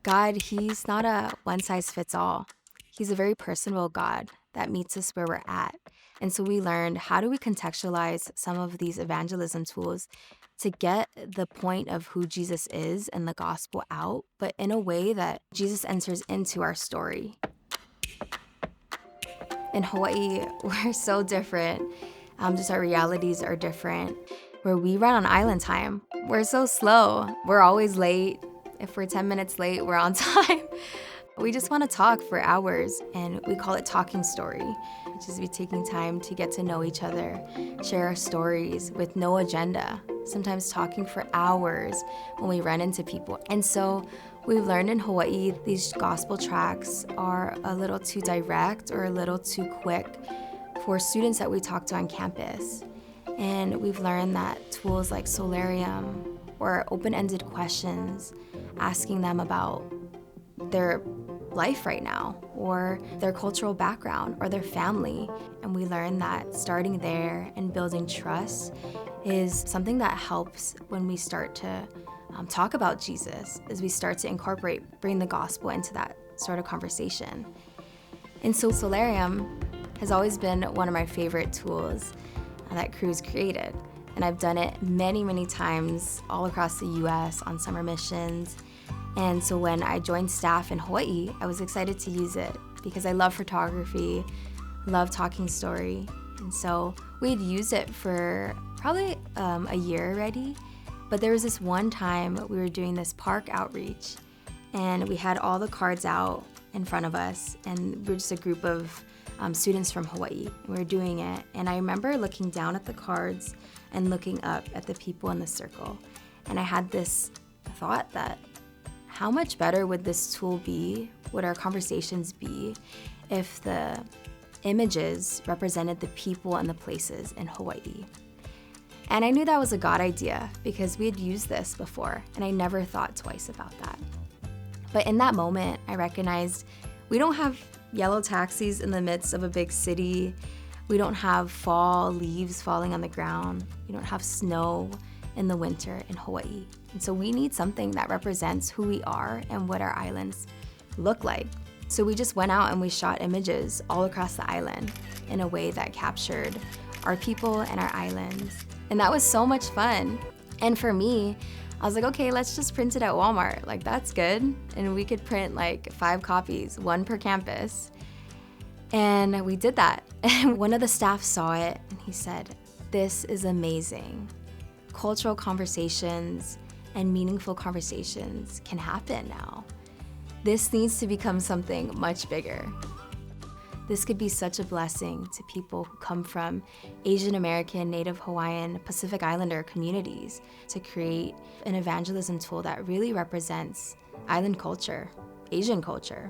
God, He's not a one-size-fits-all. He's a very personal God that meets us where we're at. And so we learned, how do we contextualize some of these evangelism tools to get the point of who Jesus is and the gospel out, but in a way that Jesus enters into our story. In Hawaii, we're so different. Just our realities are different. Where we run on island time, we're so slow. We're always late. If we're 10 minutes late, we're on time. We just want to talk for hours, and we call it talking story, which is we taking time to get to know each other, share our stories with no agenda, sometimes talking for hours when we run into people. And so we've learned in Hawaii, these gospel tracks are a little too direct or a little too quick for students that we talk to on campus. And we've learned that tools like Soularium or open-ended questions, asking them about their life right now or their cultural background or their family. And we learned that starting there and building trust is something that helps when we start to talk about Jesus, as we start to bring the gospel into that sort of conversation. And so Soularium has always been one of my favorite tools that Crew's created. And I've done it many, many times all across the US on summer missions. And so when I joined staff in Hawaii, I was excited to use it because I love photography, love talking story. And so we'd used it for probably a year already. But there was this one time we were doing this park outreach, and we had all the cards out in front of us, and we were just a group of students from Hawaii, and we were doing it. And I remember looking down at the cards and looking up at the people in the circle. And I had this thought that, how much better would this tool be, would our conversations be, if the images represented the people and the places in Hawaii? And I knew that was a God idea because we had used this before, and I never thought twice about that. But in that moment, I recognized we don't have yellow taxis in the midst of a big city. We don't have fall leaves falling on the ground. We don't have snow in the winter in Hawaii. And so we need something that represents who we are and what our islands look like. So we just went out and we shot images all across the island in a way that captured our people and our islands. And that was so much fun. And for me, I was like, okay, let's just print it at Walmart. Like, that's good. And we could print like 5 copies, 1 per campus. And we did that. And one of the staff saw it and he said, "This is amazing. Cultural conversations and meaningful conversations can happen now. This needs to become something much bigger." This could be such a blessing to people who come from Asian American, Native Hawaiian, Pacific Islander communities to create an evangelism tool that really represents island culture, Asian culture,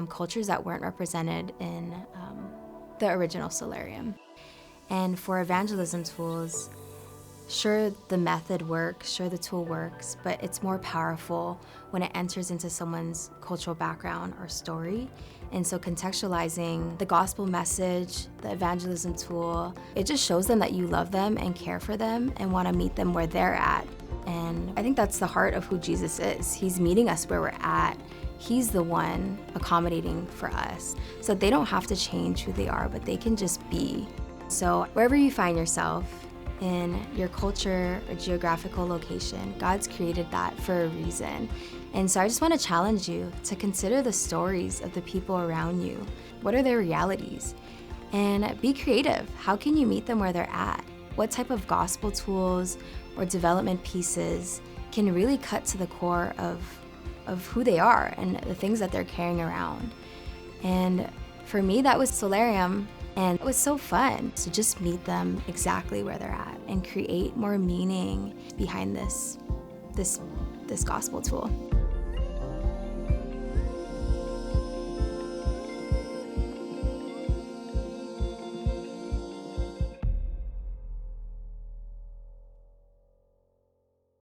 cultures that weren't represented in the original Soularium. And for evangelism tools, sure, the method works, sure, the tool works, but it's more powerful when it enters into someone's cultural background or story. And so contextualizing the gospel message, the evangelism tool, it just shows them that you love them and care for them and want to meet them where they're at. And I think that's the heart of who Jesus is. He's meeting us where we're at. He's the one accommodating for us. So they don't have to change who they are, but they can just be. So wherever you find yourself, in your culture or geographical location, God's created that for a reason. And so I just want to challenge you to consider the stories of the people around you. What are their realities? And be creative. How can you meet them where they're at? What type of gospel tools or development pieces can really cut to the core of who they are and the things that they're carrying around? And for me, that was Soularium. And it was so fun to just meet them exactly where they're at and create more meaning behind this gospel tool.